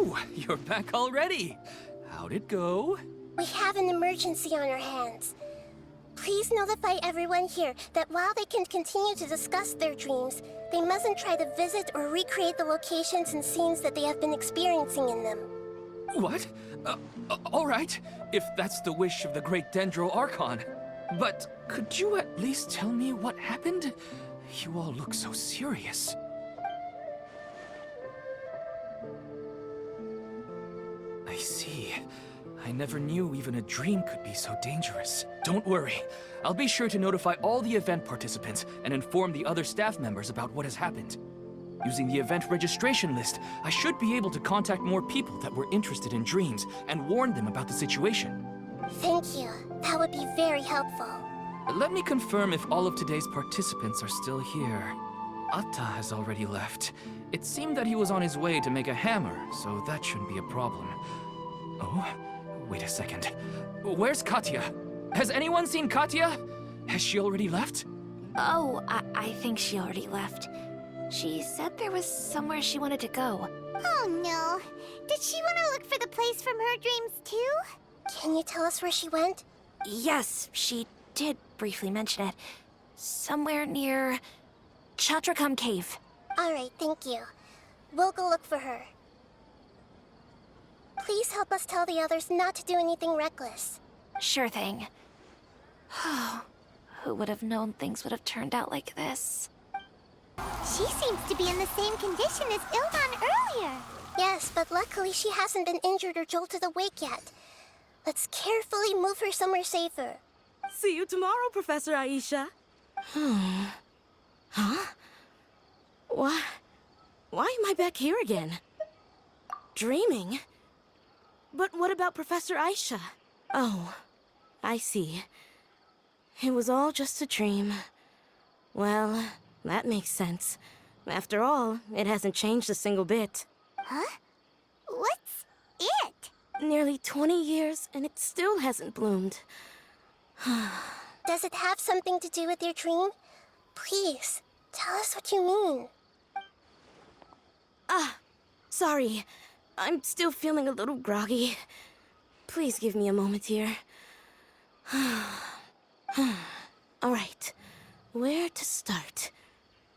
Oh, you're back already. How'd it go? We have an emergency on our hands. Please notify everyone here that while they can continue to discuss their dreams, they mustn't try to visit or recreate the locations and scenes that they have been experiencing in them. What? All right, if that's the wish of the great Dendro Archon. But could you at least tell me what happened? You all look so serious. I see. I never knew even a dream could be so dangerous. Don't worry. I'll be sure to notify all the event participants and inform the other staff members about what has happened. Using the event registration list, I should be able to contact more people that were interested in dreams and warn them about the situation. Thank you. That would be very helpful. Let me confirm if all of today's participants are still here. Atta has already left. It seemed that he was on his way to make a hammer, so that shouldn't be a problem. Oh, wait a second. Where's Katya? Has anyone seen Katya? Has she already left? Oh, I think she already left. She said there was somewhere she wanted to go. Oh no. Did she want to look for the place from her dreams too? Can you tell us where she went? Yes, she did briefly mention it. Somewhere near Chatrakam Cave. Alright, thank you. We'll go look for her. Please help us tell the others not to do anything reckless. Sure thing. Who would have known things would have turned out like this? She seems to be in the same condition as Ildan earlier. Yes, but luckily she hasn't been injured or jolted awake yet. Let's carefully move her somewhere safer. See you tomorrow, Professor Aisha. Huh? Why am I back here again? Dreaming? But what about Professor Aisha? Oh, I see. It was all just a dream. Well, that makes sense. After all, it hasn't changed a single bit. Huh? What's it? Nearly 20 years, and it still hasn't bloomed. Does it have something to do with your dream? Please, tell us what you mean. Sorry. I'm still feeling a little groggy. Please give me a moment here. All right. Where to start?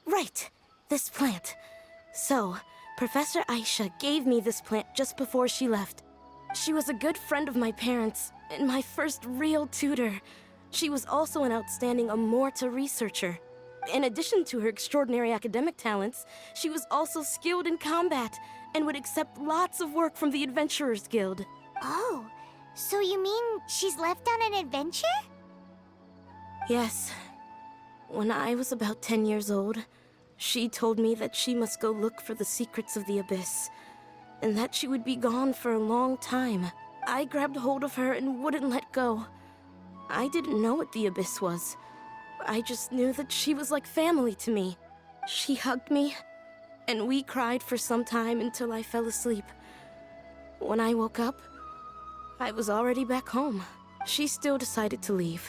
Right, this plant. So, Professor Aisha gave me this plant just before she left. She was a good friend of my parents, and my first real tutor. She was also an outstanding Amorta researcher. In addition to her extraordinary academic talents, she was also skilled in combat, and would accept lots of work from the Adventurers Guild. Oh, so you mean she's left on an adventure? Yes. When I was about 10 years old, she told me that she must go look for the secrets of the Abyss, and that she would be gone for a long time. I grabbed hold of her and wouldn't let go. I didn't know what the Abyss was. I just knew that she was like family to me. She hugged me, and we cried for some time until I fell asleep. When I woke up, I was already back home. She still decided to leave,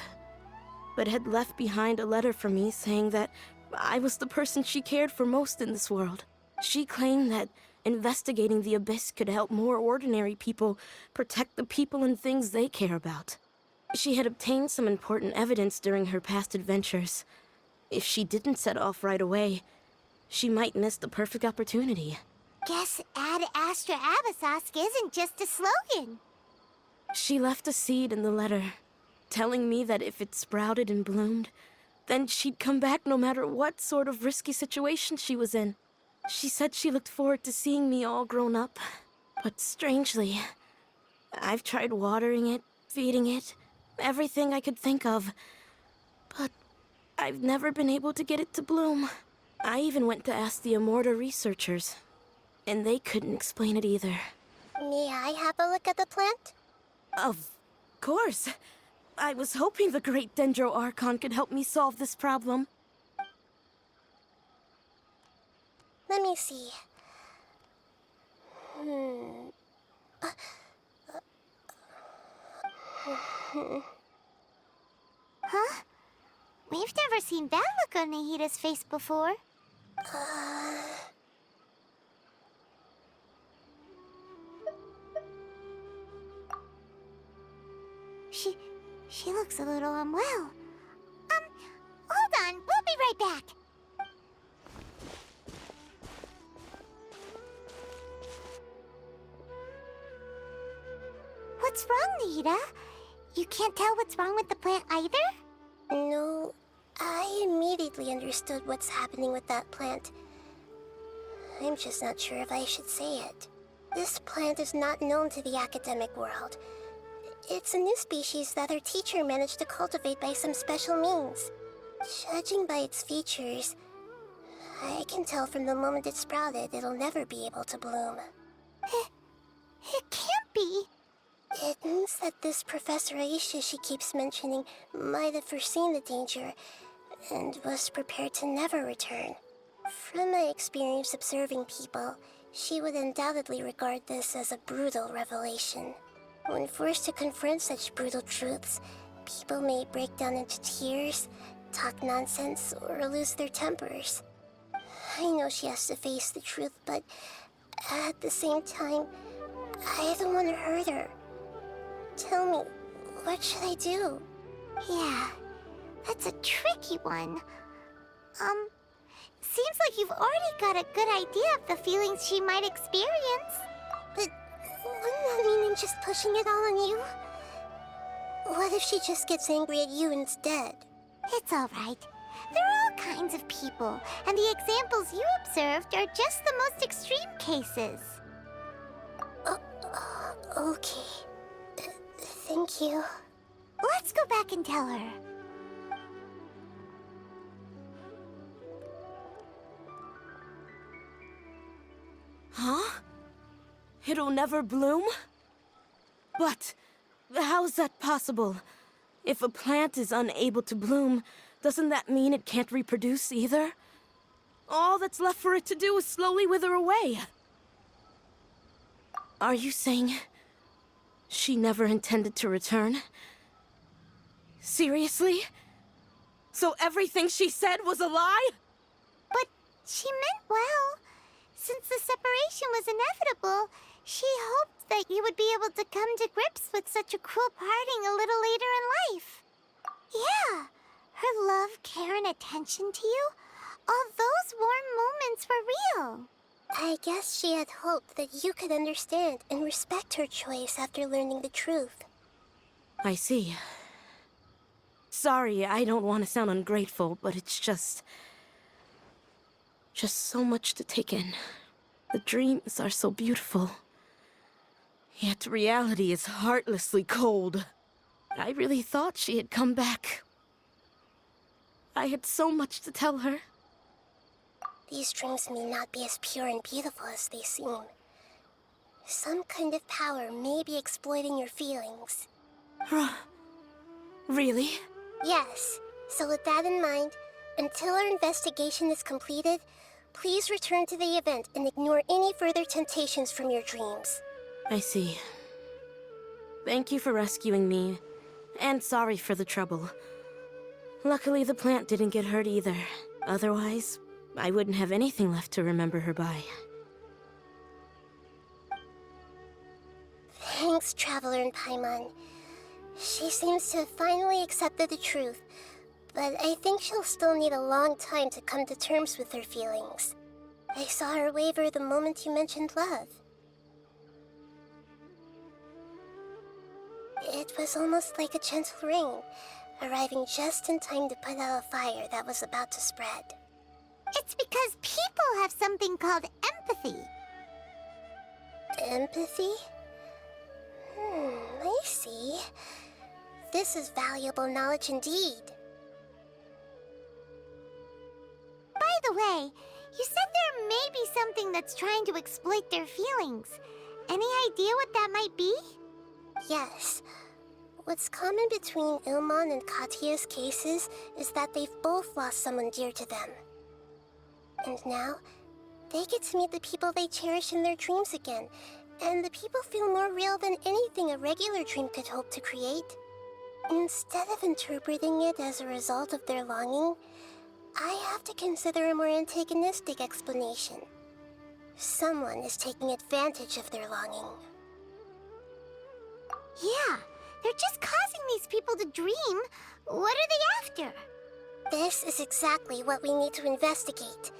but had left behind a letter for me saying that I was the person she cared for most in this world. She claimed that investigating the Abyss could help more ordinary people protect the people and things they care about. She had obtained some important evidence during her past adventures. If she didn't set off right away, she might miss the perfect opportunity. Guess Ad Astra Abyssosque isn't just a slogan. She left a seed in the letter, telling me that if it sprouted and bloomed, then she'd come back no matter what sort of risky situation she was in. She said she looked forward to seeing me all grown up. But strangely, I've tried watering it, feeding it, everything I could think of. But I've never been able to get it to bloom. I even went to ask the Amorta researchers, and they couldn't explain it either. May I have a look at the plant? Of course. I was hoping the great Dendro Archon could help me solve this problem. Let me see. Huh? We've never seen that look on Nahida's face before. She looks a little unwell. Hold on, we'll be right back. What's wrong, Nahida? You can't tell what's wrong with the plant either? No, I immediately understood what's happening with that plant. I'm just not sure if I should say it. This plant is not known to the academic world. It's a new species that our teacher managed to cultivate by some special means. Judging by its features, I can tell from the moment it sprouted it'll never be able to bloom. It can't be. It means that this Professor Aisha she keeps mentioning might have foreseen the danger and was prepared to never return. From my experience observing people, she would undoubtedly regard this as a brutal revelation. When forced to confront such brutal truths, people may break down into tears, talk nonsense, or lose their tempers. I know she has to face the truth, but at the same time, I don't want to hurt her. Tell me, what should I do? Yeah, that's a tricky one. Seems like you've already got a good idea of the feelings she might experience. But wouldn't that mean I'm just pushing it all on you? What if she just gets angry at you instead? It's all right. There are all kinds of people, and the examples you observed are just the most extreme cases. Okay. Thank you. Let's go back and tell her. Huh? It'll never bloom? But how's that possible? If a plant is unable to bloom, doesn't that mean it can't reproduce either? All that's left for it to do is slowly wither away. Are you saying she never intended to return? Seriously? So everything she said was a lie? But she meant well. Since the separation was inevitable, she hoped that you would be able to come to grips with such a cruel parting a little later in life. Yeah, her love, care, and attention to you, all those warm moments were real. I guess she had hoped that you could understand and respect her choice after learning the truth. I see. Sorry, I don't want to sound ungrateful, but it's just so much to take in. The dreams are so beautiful. Yet reality is heartlessly cold. I really thought she had come back. I had so much to tell her. These dreams may not be as pure and beautiful as they seem. Some kind of power may be exploiting your feelings. Really? Yes. So with that in mind, until our investigation is completed, please return to the event and ignore any further temptations from your dreams. I see. Thank you for rescuing me, and sorry for the trouble. Luckily, the plant didn't get hurt either. Otherwise, I wouldn't have anything left to remember her by. Thanks, Traveler and Paimon. She seems to have finally accepted the truth, but I think she'll still need a long time to come to terms with her feelings. I saw her waver the moment you mentioned love. It was almost like a gentle rain, arriving just in time to put out a fire that was about to spread. It's because people have something called empathy. Empathy? I see. This is valuable knowledge indeed. By the way, you said there may be something that's trying to exploit their feelings. Any idea what that might be? Yes. What's common between Ilmon and Katya's cases is that they've both lost someone dear to them. And now, they get to meet the people they cherish in their dreams again, and the people feel more real than anything a regular dream could hope to create. Instead of interpreting it as a result of their longing, I have to consider a more antagonistic explanation. Someone is taking advantage of their longing. Yeah, They're just causing these people to dream. What are they after? This is exactly what we need to investigate.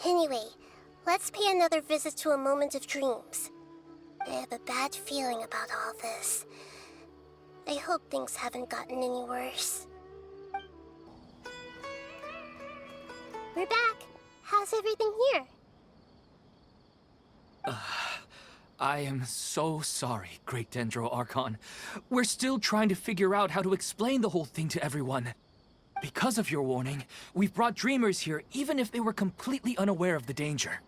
Anyway, let's pay another visit to a moment of dreams. I have a bad feeling about all this. I hope things haven't gotten any worse. We're back. How's everything here? I am so sorry, Great Dendro Archon. We're still trying to figure out how to explain the whole thing to everyone. Because of your warning, we've brought dreamers here even if they were completely unaware of the danger.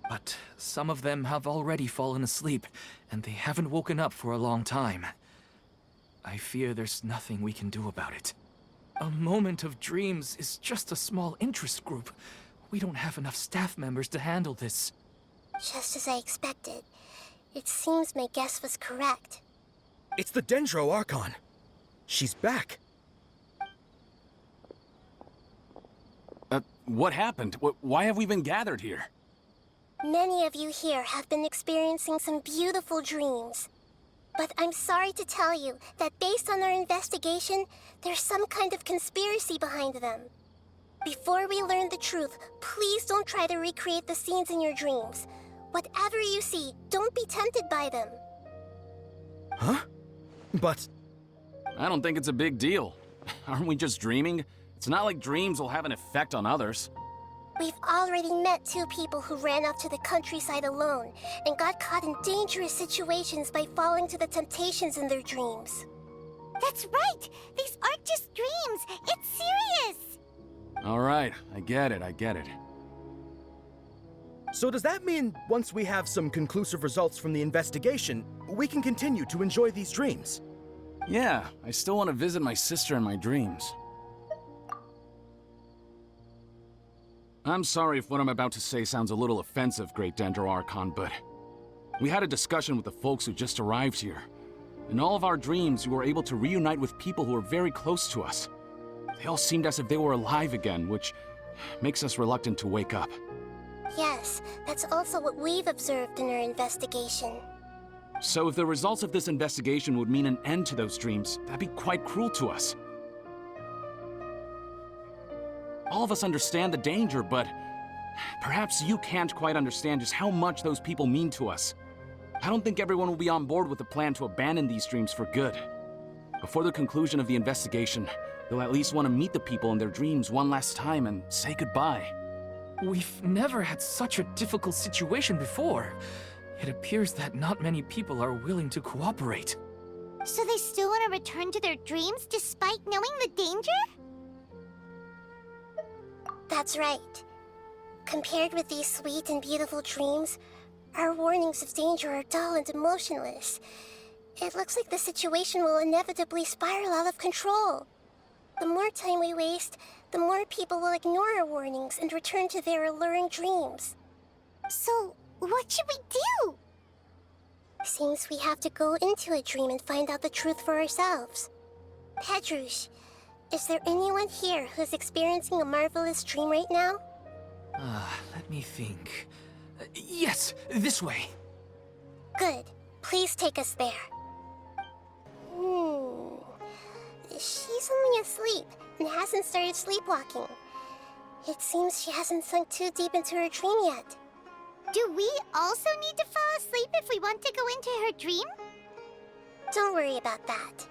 But some of them have already fallen asleep, and they haven't woken up for a long time. I fear there's nothing we can do about it. A moment of dreams is just a small interest group. We don't have enough staff members to handle this. Just as I expected. It seems my guess was correct. It's the Dendro Archon. She's back. What happened? Why have we been gathered here? Many of you here have been experiencing some beautiful dreams. But I'm sorry to tell you that based on our investigation, there's some kind of conspiracy behind them. Before we learn the truth, please don't try to recreate the scenes in your dreams. Whatever you see, don't be tempted by them. Huh? But... I don't think it's a big deal. Aren't we just dreaming? It's not like dreams will have an effect on others. We've already met 2 people who ran off to the countryside alone and got caught in dangerous situations by falling to the temptations in their dreams. That's right! These aren't just dreams! It's serious! All right, I get it. so does that mean once we have some conclusive results from the investigation, we can continue to enjoy these dreams? Yeah, I still want to visit my sister in my dreams. I'm sorry if what I'm about to say sounds a little offensive, Great Dendro Archon, but we had a discussion with the folks who just arrived here. In all of our dreams, we were able to reunite with people who were very close to us. They all seemed as if they were alive again, which makes us reluctant to wake up. Yes, that's also what we've observed in our investigation. So if the results of this investigation would mean an end to those dreams, that'd be quite cruel to us. All of us understand the danger, but perhaps you can't quite understand just how much those people mean to us. I don't think everyone will be on board with the plan to abandon these dreams for good. Before the conclusion of the investigation, they'll at least want to meet the people in their dreams one last time and say goodbye. We've never had such a difficult situation before. It appears that not many people are willing to cooperate. So they still want to return to their dreams despite knowing the danger? That's right. Compared with these sweet and beautiful dreams, our warnings of danger are dull and emotionless. It looks like the situation will inevitably spiral out of control. The more time we waste, the more people will ignore our warnings and return to their alluring dreams. So, what should we do? Seems we have to go into a dream and find out the truth for ourselves. Pedrush, is there anyone here who's experiencing a marvelous dream right now? Let me think. Yes, this way. Good. Please take us there. She's only asleep and hasn't started sleepwalking. It seems she hasn't sunk too deep into her dream yet. Do we also need to fall asleep if we want to go into her dream? Don't worry about that.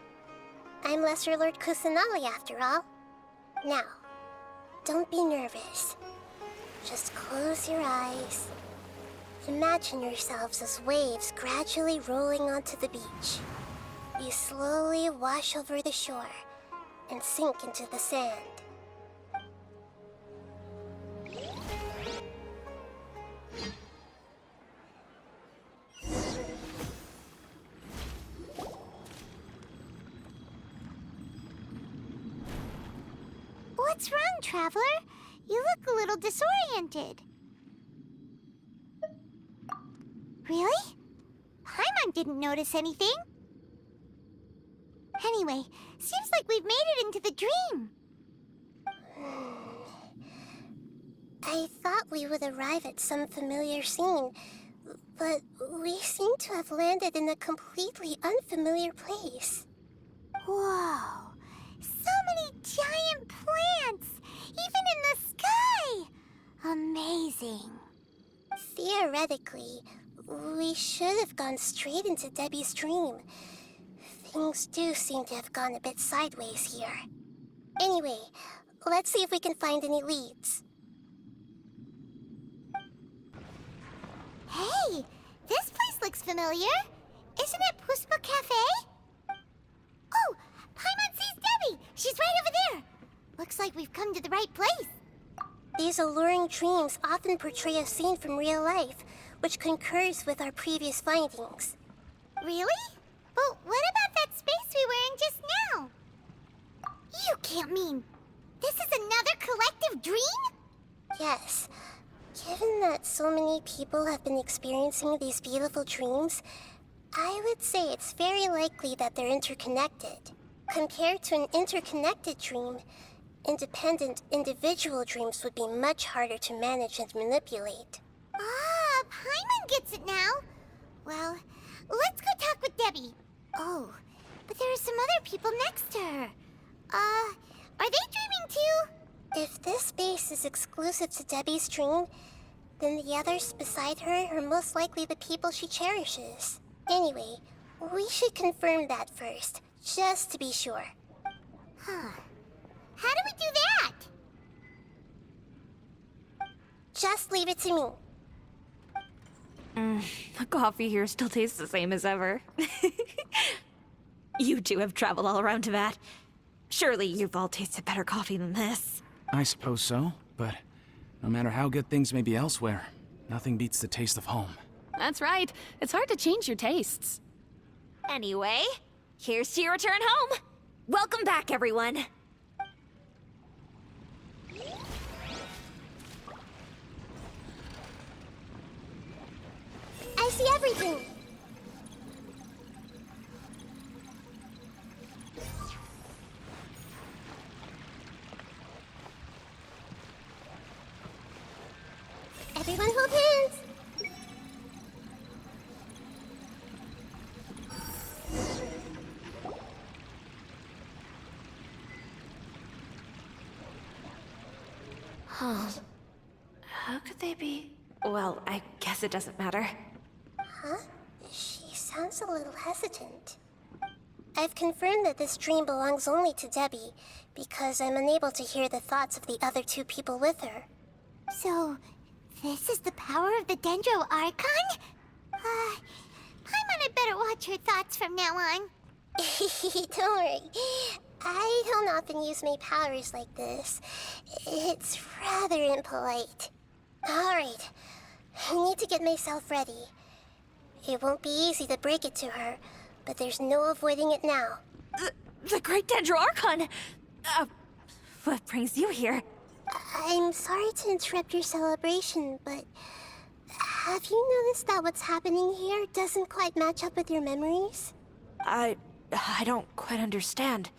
I'm Lesser Lord Kusanali after all. Now, don't be nervous. Just close your eyes. Imagine yourselves as waves gradually rolling onto the beach. You slowly wash over the shore and sink into the sand. What's wrong, Traveler? You look a little disoriented. Really? Paimon didn't notice anything. Anyway, seems like we've made it into the dream. I thought we would arrive at some familiar scene, but we seem to have landed in a completely unfamiliar place. Whoa! So many giant plants! Even in the sky! Amazing. Theoretically, we should have gone straight into Debbie's dream. Things do seem to have gone a bit sideways here. Anyway, let's see if we can find any leads. Hey, this place looks familiar. Isn't it Puspa Cafe? Oh, Paimon sees Debbie! She's right over there! Looks like we've come to the right place. These alluring dreams often portray a scene from real life, which concurs with our previous findings. Really? But what about that space we were in just now? You can't mean this is another collective dream? Yes. Given that so many people have been experiencing these beautiful dreams, I would say it's very likely that they're interconnected. Compared to an interconnected dream, independent individual dreams would be much harder to manage and manipulate. Ah, Paimon gets it now. Well, let's go talk with Debbie. Oh, but there are some other people next to her. Are they dreaming too? If this space is exclusive to Debbie's dream, then the others beside her are most likely the people she cherishes. Anyway, we should confirm that first, just to be sure. Huh. How do we do that? Just leave it to me. The coffee here still tastes the same as ever. You two have traveled all around Tibet. Surely you've all tasted better coffee than this. I suppose so, but no matter how good things may be elsewhere, nothing beats the taste of home. That's right. It's hard to change your tastes. Anyway, here's to your return home. Welcome back, everyone. I see everything. Everyone hold hands. How could they be? Well, I guess it doesn't matter. Huh? She sounds a little hesitant. I've confirmed that this dream belongs only to Debbie, because I'm unable to hear the thoughts of the other two people with her. So, this is the power of the Dendro Archon? Paimon had better watch her thoughts from now on. Don't worry. I don't often use my powers like this. It's rather impolite. Alright, I need to get myself ready. It won't be easy to break it to her, but there's no avoiding it now. The Great Dendro Archon! What brings you here? I'm sorry to interrupt your celebration, but have you noticed that what's happening here doesn't quite match up with your memories? I don't quite understand.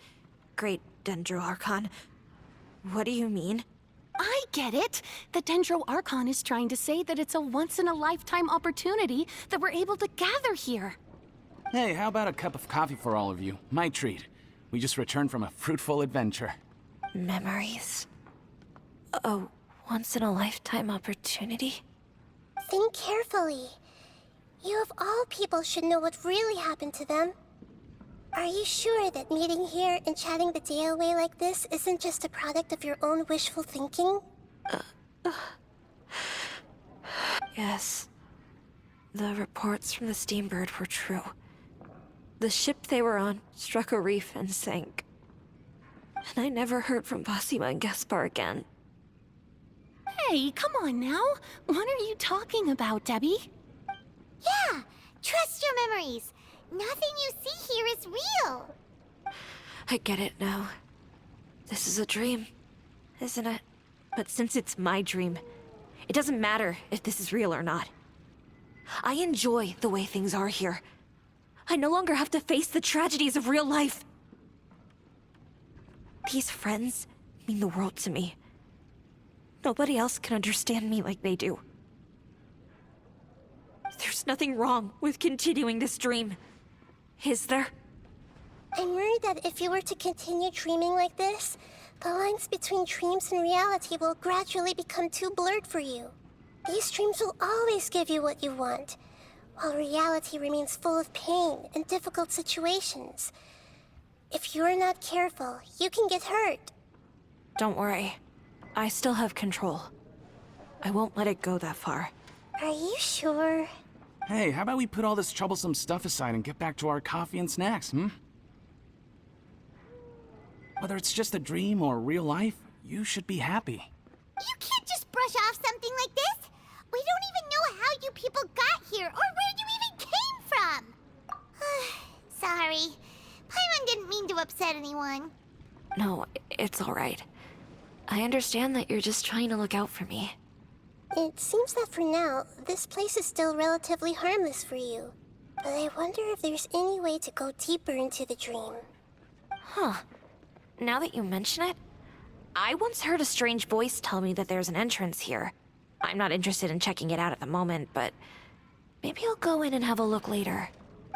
Great Dendro Archon. What do you mean? I get it. The Dendro Archon is trying to say that it's a once-in-a-lifetime opportunity that we're able to gather here. Hey, how about a cup of coffee for all of you? My treat. We just returned from a fruitful adventure. Memories. A once-in-a-lifetime opportunity? Think carefully. You of all people should know what really happened to them. Are you sure that meeting here and chatting the day away like this isn't just a product of your own wishful thinking? Yes. The reports from the Steambird were true. The ship they were on struck a reef and sank. And I never heard from Basima and Gaspar again. Hey, come on now. What are you talking about, Debbie? Yeah, trust your memories. Nothing you see here is real. I get it now. This is a dream, isn't it? But since it's my dream, it doesn't matter if this is real or not. I enjoy the way things are here. I no longer have to face the tragedies of real life. These friends mean the world to me. Nobody else can understand me like they do. There's nothing wrong with continuing this dream. Is there? I'm worried that if you were to continue dreaming like this, the lines between dreams and reality will gradually become too blurred for you. These dreams will always give you what you want, while reality remains full of pain and difficult situations. If you're not careful, you can get hurt. Don't worry. I still have control. I won't let it go that far. Are you sure? Hey, how about we put all this troublesome stuff aside and get back to our coffee and snacks, hmm? Whether it's just a dream or real life, you should be happy. You can't just brush off something like this. We don't even know how you people got here or where you even came from. Sorry. Paimon didn't mean to upset anyone. No, it's all right. I understand that you're just trying to look out for me. It seems that for now, this place is still relatively harmless for you. But I wonder if there's any way to go deeper into the dream. Huh. Now that you mention it, I once heard a strange voice tell me that there's an entrance here. I'm not interested in checking it out at the moment, but maybe I'll go in and have a look later.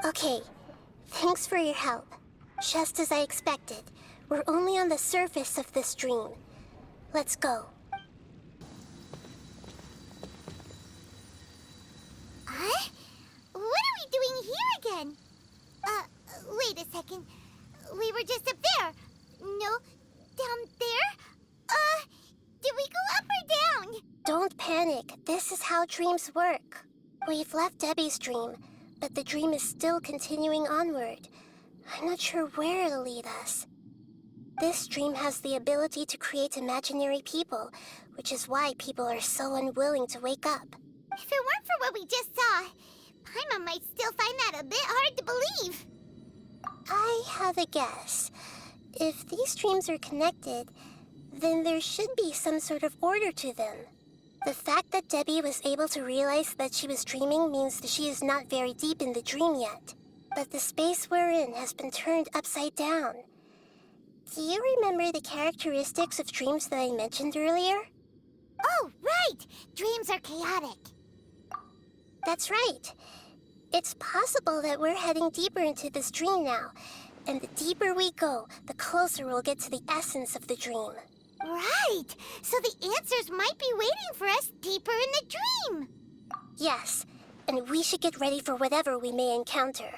Okay, thanks for your help. Just as I expected, we're only on the surface of this dream. Let's go. Huh? What are we doing here again? Wait a second. We were just up there. No, down there? Did we go up or down? Don't panic. This is how dreams work. We've left Debbie's dream, but the dream is still continuing onward. I'm not sure where it'll lead us. This dream has the ability to create imaginary people, which is why people are so unwilling to wake up. If it weren't for what we just saw, Paimon might still find that a bit hard to believe. I have a guess. If these dreams are connected, then there should be some sort of order to them. The fact that Debbie was able to realize that she was dreaming means that she is not very deep in the dream yet. But the space we're in has been turned upside down. Do you remember the characteristics of dreams that I mentioned earlier? Oh, right! Dreams are chaotic. That's right. It's possible that we're heading deeper into this dream now, and the deeper we go, the closer we'll get to the essence of the dream. Right! So the answers might be waiting for us deeper in the dream. Yes, and we should get ready for whatever we may encounter.